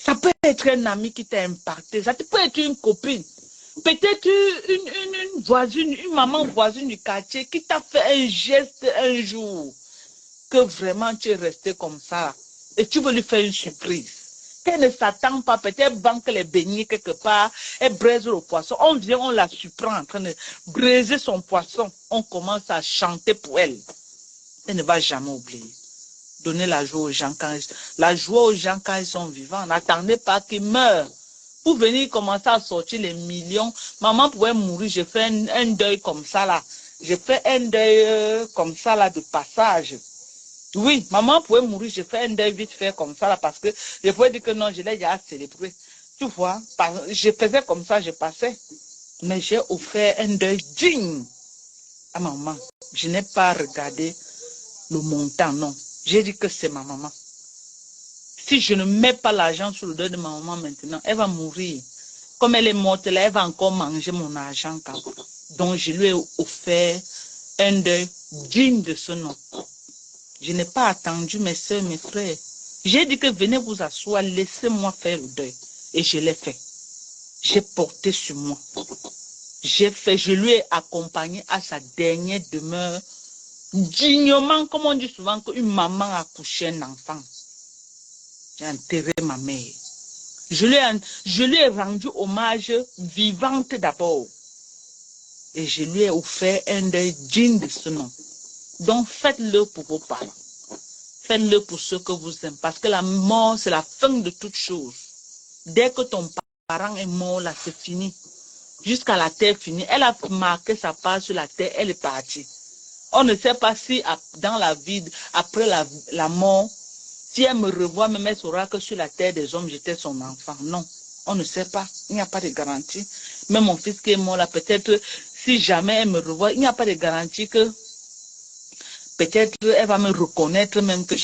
Speaker 1: Ça peut être un ami qui t'a impacté, ça peut être une copine, peut-être une voisine, une maman voisine du quartier qui t'a fait un geste un jour, que vraiment tu es resté comme ça, et tu veux lui faire une surprise. Qu'elle ne s'attend pas, peut-être banque les beignets quelque part, elle braise le poisson, on vient, on la surprend en train de braiser son poisson, on commence à chanter pour elle. Elle ne va jamais oublier. Donnez la joie aux gens quand ils sont vivants. N'attendez pas qu'ils meurent. Pour venir commencer à sortir les millions, maman pouvait mourir. J'ai fait un deuil comme ça là. J'ai fait un deuil comme ça là de passage. Oui, maman pouvait mourir. J'ai fait un deuil vite fait comme ça là parce que je pouvais dire que non, je l'ai déjà célébré. Tu vois, je faisais comme ça, je passais. Mais j'ai offert un deuil digne à maman. Je n'ai pas regardé le montant, non. J'ai dit que c'est ma maman. Si je ne mets pas l'argent sur le dos de ma maman maintenant, elle va mourir. Comme elle est morte là, elle va encore manger mon argent. Donc je lui ai offert un deuil digne de ce nom. Je n'ai pas attendu mes soeurs, mes frères. J'ai dit que venez vous asseoir, laissez-moi faire le deuil. Et je l'ai fait. J'ai porté sur moi. Je lui ai accompagné à sa dernière demeure. Dignement, comme on dit souvent, qu'une maman a couché un enfant. J'ai enterré ma mère.
Speaker 2: Je lui ai rendu hommage vivante d'abord. Et je lui ai offert un deuil digne de ce nom. Donc faites-le pour vos parents. Faites-le pour ceux que vous aimez. Parce que la mort, c'est la fin de toute chose. Dès que ton parent est mort, là, c'est fini. Jusqu'à la terre finie. Elle a marqué sa part sur la terre, elle est partie. On ne sait pas si dans la vie, après la mort, si elle me revoit, même elle saura que sur la terre des hommes, j'étais son enfant. Non, on ne sait pas. Il n'y a pas de garantie. Même mon fils qui est mort là, peut-être, si jamais elle me revoit, il n'y a pas de garantie que peut-être elle va me reconnaître même que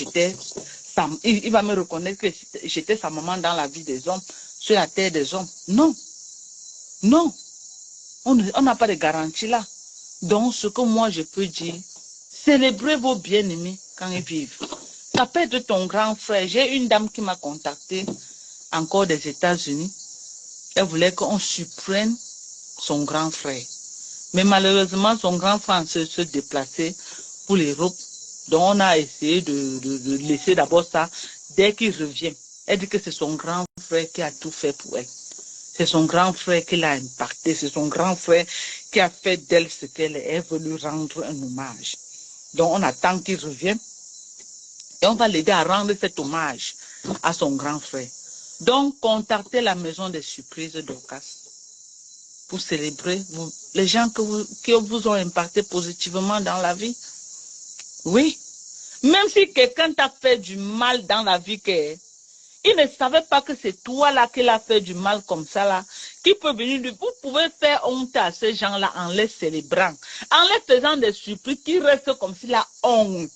Speaker 2: il va me reconnaître que j'étais sa maman dans la vie des hommes, sur la terre des hommes. Non, non, on n'a pas de garantie là. Donc, ce que moi je peux dire, célébrez vos bien-aimés quand ils vivent. Ça peut être ton grand frère. J'ai une dame qui m'a contacté encore des États-Unis. Elle voulait qu'on supprime son grand frère. Mais malheureusement, son grand frère se déplaçait pour l'Europe. Donc, on a essayé de laisser d'abord ça. Dès qu'il revient, elle dit que c'est son grand frère qui a tout fait pour elle. C'est son grand frère qui l'a impacté. C'est son grand frère qui a fait d'elle ce qu'elle est. Elle veut lui rendre un hommage. Donc, on attend qu'il revienne. Et on va l'aider à rendre cet hommage à son grand frère. Donc, contactez la maison des surprises d'Orcas pour célébrer les gens qui vous ont impacté positivement dans la vie. Oui. Même si quelqu'un t'a fait du mal dans la vie, il ne savait pas que c'est toi là qui l'a fait du mal comme ça là, qui peut venir lui. Vous pouvez faire honte à ces gens-là en les célébrant, en les faisant des surprises qui restent comme s'il a honte.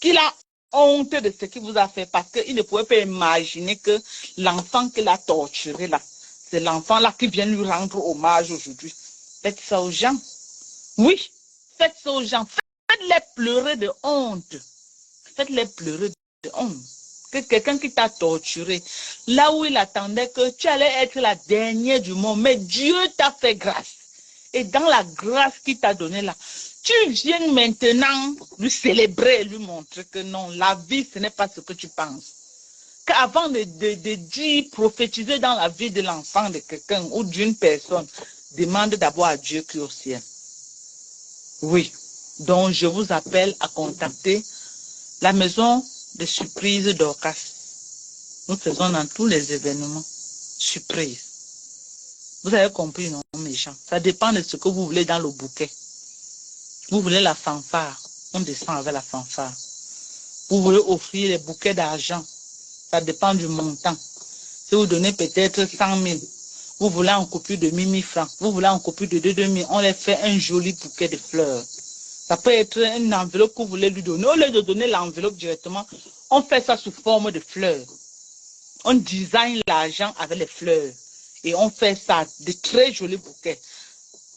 Speaker 2: Qu'il a honte de ce qu'il vous a fait parce qu'il ne pouvait pas imaginer que l'enfant qu'il a torturé là, c'est l'enfant là qui vient lui rendre hommage aujourd'hui. Faites ça aux gens. Oui, faites ça aux gens. Faites-les pleurer de honte. Faites-les pleurer de honte. Que quelqu'un qui t'a torturé, là où il attendait que tu allais être la dernière du monde, mais Dieu t'a fait grâce. Et dans la grâce qu'il t'a donnée là, tu viens maintenant lui célébrer et lui montrer que non, la vie, ce n'est pas ce que tu penses. Qu'avant de dire, prophétiser dans la vie de l'enfant de quelqu'un ou d'une personne, demande d'abord à Dieu qui est au ciel. Oui. Donc, je vous appelle à contacter la maison de surprises d'Orcas. Nous faisons dans tous les événements surprises. Vous avez compris, non, mes gens? Ça dépend de ce que vous voulez dans le bouquet. Vous voulez la fanfare, on descend avec la fanfare. Vous voulez offrir les bouquets d'argent, ça dépend du montant. Si vous donnez peut-être 100 000, vous voulez en copie de 1000 francs, vous voulez en copie de 2 000, on les fait un joli bouquet de fleurs. Ça peut être une enveloppe que vous voulez lui donner. Au lieu de donner l'enveloppe directement, on fait ça sous forme de fleurs. On design l'argent avec les fleurs. Et on fait ça, de très jolis bouquets.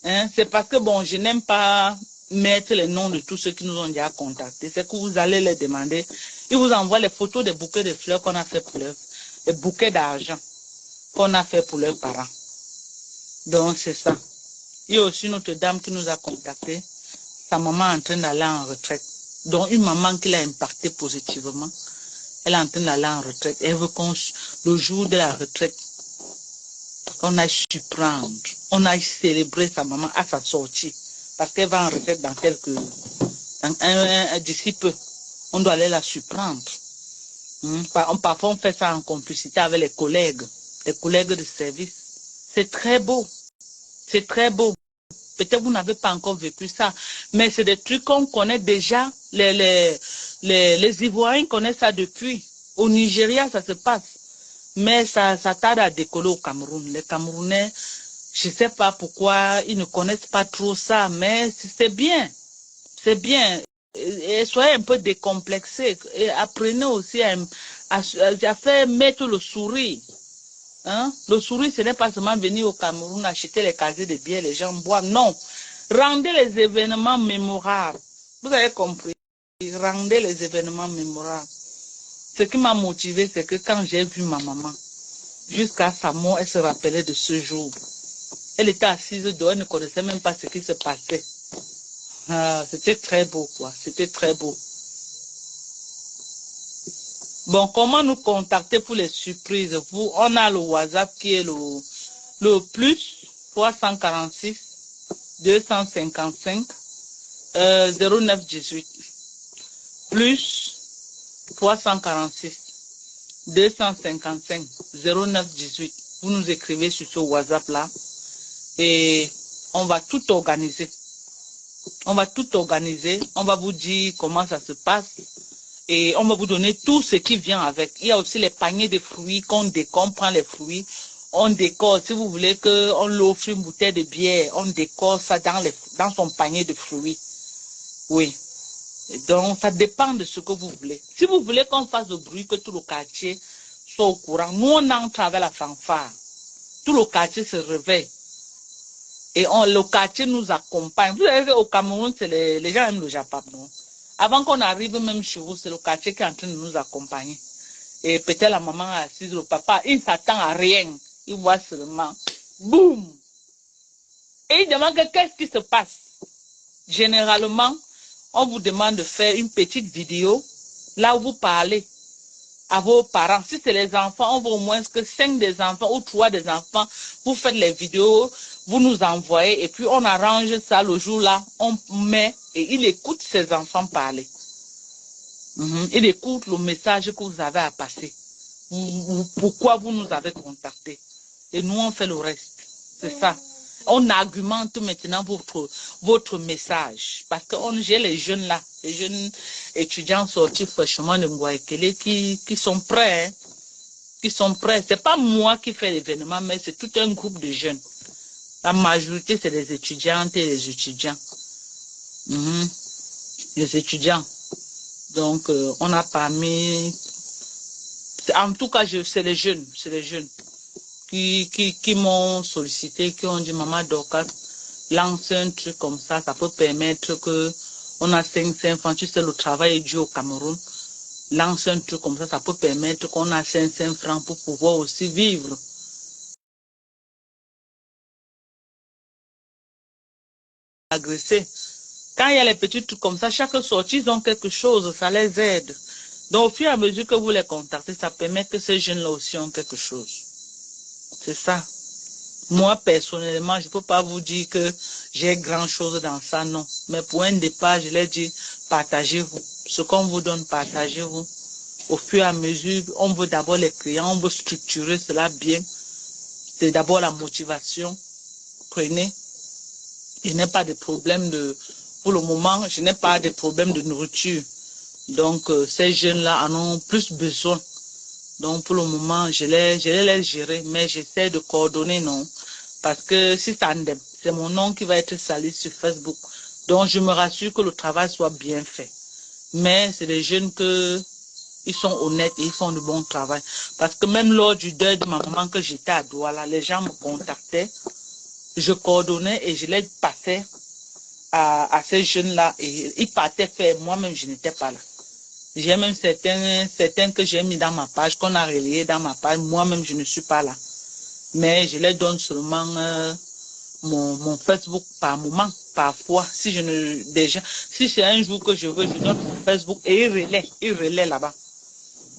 Speaker 2: Hein? C'est parce que, bon, je n'aime pas mettre les noms de tous ceux qui nous ont déjà contactés. C'est que vous allez les demander. Ils vous envoient les photos des bouquets de fleurs qu'on a fait pour eux. Les bouquets d'argent qu'on a fait pour leurs parents. Donc, c'est ça. Il y a aussi une autre dame qui nous a contactés. Sa maman est en train d'aller en retraite. Donc, une maman qui l'a impacté positivement. Elle est en train d'aller en retraite. Elle veut qu'on, le jour de la retraite, on aille surprendre. On aille célébrer sa maman à sa sortie. Parce qu'elle va en retraite dans d'ici peu. On doit aller la surprendre. Parfois, on fait ça en complicité avec les collègues de service. C'est très beau. C'est très beau. Peut-être vous n'avez pas encore vécu ça, mais c'est des trucs qu'on connaît déjà. Les Ivoiriens connaissent ça depuis. Au Nigeria, ça se passe. Mais ça tarde à décoller au Cameroun. Les Camerounais, je ne sais pas pourquoi, ils ne connaissent pas trop ça, mais c'est bien. C'est bien. Et soyez un peu décomplexés. Et apprenez aussi à faire mettre le sourire. Hein? Le sourire, ce n'est pas seulement venir au Cameroun acheter les casiers de bière, les gens boivent. Non. Rendez les événements mémorables. Vous avez compris. Rendez les événements mémorables. Ce qui m'a motivé, c'est que quand j'ai vu ma maman, jusqu'à sa mort, elle se rappelait de ce jour. Elle était assise dehors, elle ne connaissait même pas ce qui se passait. C'était très beau, quoi. C'était très beau. Bon, comment nous contacter pour les surprises? Vous, on a le WhatsApp qui est le plus 346 255 0918 plus 346 255 0918. Vous nous écrivez sur ce WhatsApp là et on va tout organiser. On va tout organiser. On va vous dire comment ça se passe et on va vous donner tout ce qui vient avec. Il y a aussi les paniers de fruits qu'on décore, on prend les fruits, on décore. Si vous voulez qu'on l'offre une bouteille de bière, on décore ça dans son panier de fruits. Oui. Et donc, ça dépend de ce que vous voulez. Si vous voulez qu'on fasse le bruit, que tout le quartier soit au courant, nous on entre avec la fanfare. Tout le quartier se réveille. Et le quartier nous accompagne. Vous savez, au Cameroun, les gens aiment le Japon. Non? Avant qu'on arrive même chez vous, c'est le quartier qui est en train de nous accompagner. Et peut-être la maman assise, le papa, il ne s'attend à rien. Il voit seulement, boum. Et il demande qu'est-ce qui se passe. Généralement, on vous demande de faire une petite vidéo là où vous parlez à vos parents. Si c'est les enfants, on veut au moins que 5 des enfants ou 3 des enfants, vous faites les vidéos, vous nous envoyez et puis on arrange ça le jour là, on met et il écoute ses enfants parler. Il écoute le message que vous avez à passer. Pourquoi vous nous avez contacté. Et nous on fait le reste. C'est ça. On argumente maintenant votre message. Parce que j'ai les jeunes là, les jeunes étudiants sortis fraîchement de Mouaïkele qui sont prêts. Hein, qui sont prêts. C'est pas moi qui fais l'événement, mais c'est tout un groupe de jeunes. La majorité, c'est les étudiantes et les étudiants. Les étudiants. Donc, on a parmi... En tout cas, c'est les jeunes. C'est les jeunes. Qui m'ont sollicité, qui ont dit maman Dorcas, lance un truc comme ça peut permettre que on a 500 francs, tu sais le travail est dur au Cameroun, lance un truc comme ça peut permettre qu'on a 500 francs pour pouvoir aussi vivre. Agresser. Quand il y a les petits trucs comme ça, chaque sortie, ils ont quelque chose, ça les aide. Donc au fur et à mesure que vous les contactez, ça permet que ces jeunes-là aussi ont quelque chose. C'est ça. Moi, personnellement, je ne peux pas vous dire que j'ai grand-chose dans ça, non. Mais pour un départ, je l'ai dit, partagez-vous. Ce qu'on vous donne, partagez-vous. Au fur et à mesure, on veut d'abord les clients, on veut structurer cela bien. C'est d'abord la motivation. Prenez. Je n'ai pas de problème pour le moment, je n'ai pas de problème de nourriture. Donc, ces jeunes-là en ont plus besoin. Donc, pour le moment, je les laisse gérer, mais j'essaie de coordonner, non. Parce que si ça c'est mon nom qui va être sali sur Facebook. Donc, je me rassure que le travail soit bien fait. Mais c'est des jeunes ils sont honnêtes et ils font du bon travail. Parce que même lors du deuil de ma maman que j'étais à Douala, les gens me contactaient. Je coordonnais et je les passais à ces jeunes-là. Et ils partaient faire. Moi-même, je n'étais pas là. J'ai même certains que j'ai mis dans ma page, qu'on a relayé dans ma page. Moi-même, je ne suis pas là. Mais je les donne seulement mon Facebook par moment, parfois. Si c'est un jour que je veux, je donne mon Facebook et ils relaient là-bas.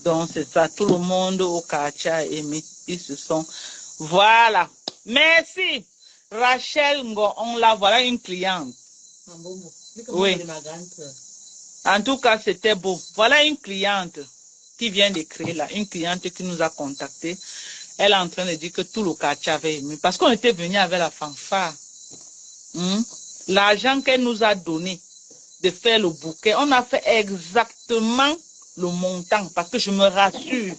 Speaker 2: Donc, c'est ça. Tout le monde au quartier a aimé. Ils se sont... Voilà. Merci. Rachel Ngo, voilà une cliente. Oui. En tout cas, c'était beau. Voilà une cliente qui vient d'écrire là, une cliente qui nous a contacté. Elle est en train de dire que tout le quartier avait aimé. Parce qu'on était venu avec la fanfare. L'argent qu'elle nous a donné de faire le bouquet, on a fait exactement le montant. Parce que je me rassure.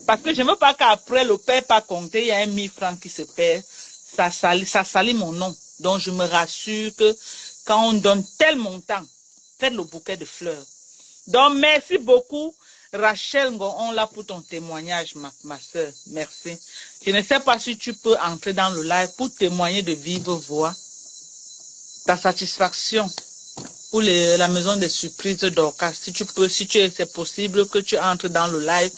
Speaker 2: Parce que je ne veux pas qu'après le père pas compter, il y a 1 000 francs qui se perd. Ça salit mon nom. Donc je me rassure que quand on donne tel montant, faites le bouquet de fleurs. Donc, merci beaucoup, Rachel Ngo, là pour ton témoignage, ma soeur. Merci. Je ne sais pas si tu peux entrer dans le live pour témoigner de vive voix ta satisfaction pour la maison des surprises d'Orcas. Si tu peux, c'est possible que tu entres dans le live,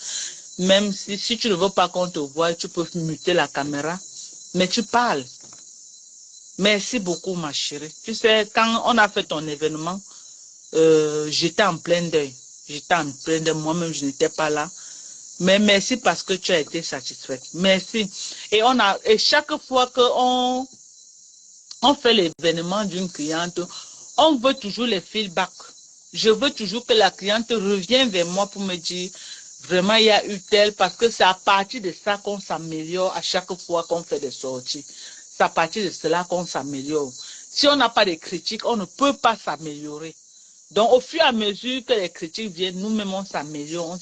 Speaker 2: même si tu ne veux pas qu'on te voie, tu peux muter la caméra, mais tu parles. Merci beaucoup, ma chérie. Tu sais, quand on a fait ton événement, j'étais en plein deuil. J'étais en plein deuil. Moi-même, je n'étais pas là. Mais merci parce que tu as été satisfaite. Merci. Et chaque fois qu'on on fait l'événement d'une cliente, on veut toujours les feedbacks. Je veux toujours que la cliente revienne vers moi pour me dire, vraiment, il y a eu tel, parce que c'est à partir de ça qu'on s'améliore à chaque fois qu'on fait des sorties. C'est à partir de cela qu'on s'améliore. Si on n'a pas de critiques, on ne peut pas s'améliorer. Donc, au fur et à mesure que les critiques viennent, nous-mêmes, on s'améliore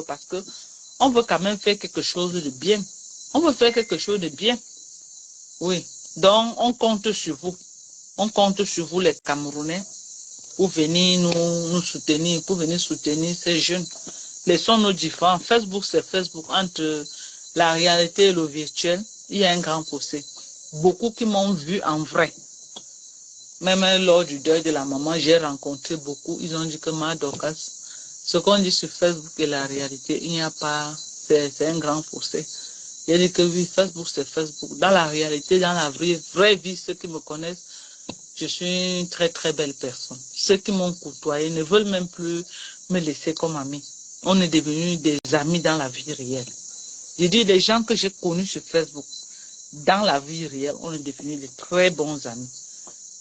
Speaker 2: parce que on veut quand même faire quelque chose de bien. On veut faire quelque chose de bien. Oui. Donc, on compte sur vous. On compte sur vous, les Camerounais, pour venir nous soutenir, pour venir soutenir ces jeunes. Laissons nos différents. Facebook, c'est Facebook. Entre la réalité et le virtuel, il y a un grand fossé. Beaucoup qui m'ont vu en vrai. Même lors du deuil de la maman, j'ai rencontré beaucoup. Ils ont dit que ma Dorcas, ce qu'on dit sur Facebook et la réalité, il n'y a pas, c'est un grand fossé. J'ai dit que oui, Facebook, c'est Facebook. Dans la réalité, dans la vraie vie, ceux qui me connaissent, je suis une très très belle personne. Ceux qui m'ont côtoyé ne veulent même plus me laisser comme amie. On est devenus des amis dans la vie réelle. Je dis, les gens que j'ai connus sur Facebook, dans la vie réelle, on est devenus de très bons amis.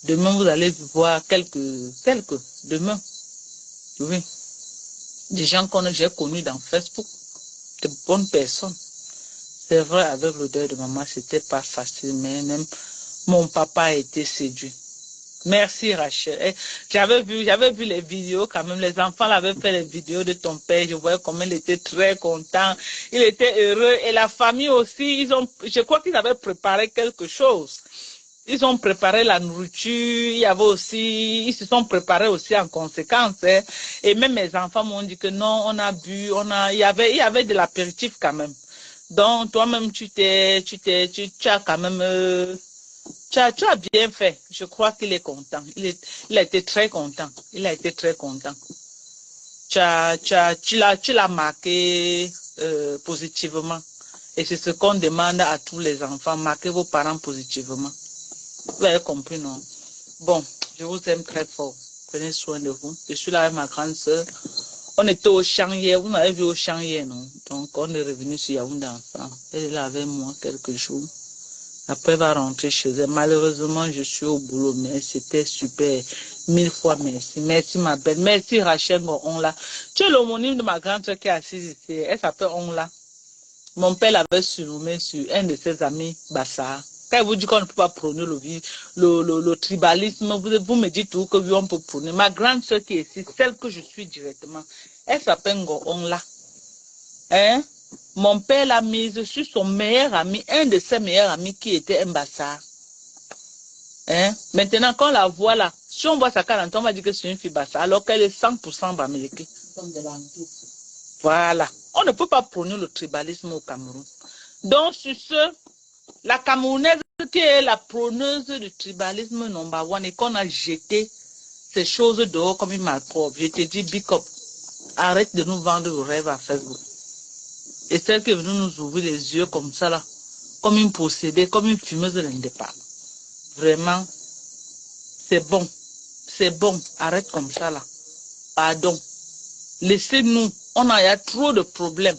Speaker 2: Demain, vous allez voir demain, oui, des gens que j'ai connus dans Facebook, de bonnes personnes. C'est vrai, avec le deuil de maman, c'était pas facile, mais même mon papa a été séduit. Merci Rachel. J'avais vu les vidéos quand même. Les enfants avaient fait les vidéos de ton père. Je voyais comment il était très content. Il était heureux. Et la famille aussi, je crois qu'ils avaient préparé quelque chose. Ils ont préparé la nourriture. Il y avait aussi, ils se sont préparés aussi en conséquence. Hein. Et même mes enfants m'ont dit que non, on a bu, il y avait de l'apéritif quand même. Donc toi-même, tu as quand même. Tu as bien fait. Je crois qu'il est content. Il a été très content. Il a été très content. Tu l'as marqué positivement. Et c'est ce qu'on demande à tous les enfants. Marquez vos parents positivement. Vous avez compris, non? Bon, je vous aime très fort. Prenez soin de vous. Je suis là avec ma grande soeur. On était au champ hier. Vous m'avez vu au champ hier, non? Donc, on est revenu sur Yaoundé ensemble. Elle est là avec moi quelques jours. Après, elle va rentrer chez elle. Malheureusement, je suis au boulot, mais c'était super. 1000 fois merci. Merci, ma belle. Merci, Rachel, mon onla. Tu es l'homonyme de ma grande soeur qui est assise ici. Elle s'appelle Onla. Mon père l'avait surnommé sur un de ses amis, Bassa. Quand il vous dit qu'on ne peut pas prôner le tribalisme, vous me dites tout que oui, on peut prôner. Ma grande soeur qui est ici, celle que je suis directement, elle s'appelle Ngo Onla. Hein? Mon père l'a mise sur son meilleur ami, un de ses meilleurs amis qui était un Bassa. Hein? Maintenant, quand on la voit là, si on voit sa caractère, on va dire que c'est une fille Bassa, alors qu'elle est 100% bamileke. Voilà. On ne peut pas prôner le tribalisme au Cameroun. Donc, sur ce, la Camerounaise qui est la prôneuse du tribalisme number one et qu'on a jeté ces choses dehors comme une malpropre, je te dis, big up, arrête de nous vendre le rêve à Facebook. Et celle qui est venue nous ouvrir les yeux comme ça là, comme une possédée, comme une fumeuse de l'indépendance. Vraiment, c'est bon. C'est bon. Arrête comme ça là. Pardon. Laissez-nous. Il y a trop de problèmes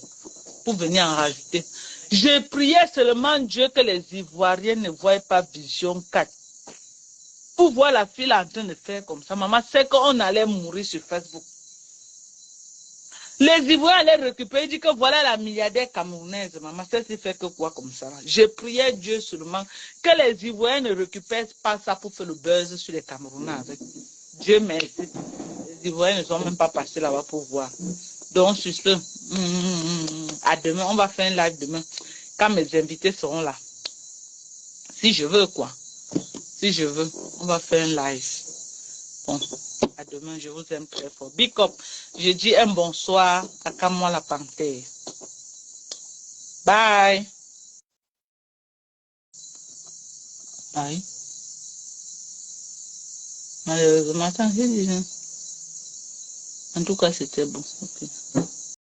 Speaker 2: pour venir en rajouter. Je priais seulement Dieu que les Ivoiriens ne voient pas Vision 4. Pour voir la fille en train de faire comme ça. Maman, c'est qu'on allait mourir sur Facebook. Les Ivoiriens allaient récupérer, dit que voilà la milliardaire camerounaise. Maman, ça s'est fait que quoi comme ça. Je priais Dieu seulement que les Ivoiriens ne récupèrent pas ça pour faire le buzz sur les Camerounais avec. Dieu merci. Les Ivoiriens ne sont même pas passés là-bas pour voir. Donc, sur ce, à demain, on va faire un live demain. Quand mes invités seront là. Si je veux, quoi. Si je veux, on va faire un live. Bon, à demain, je vous aime très fort. Big up. Je dis un bonsoir à Kamwa la Panthère. Bye. Bye. Malheureusement, attends, en tout cas, c'était bon. Okay.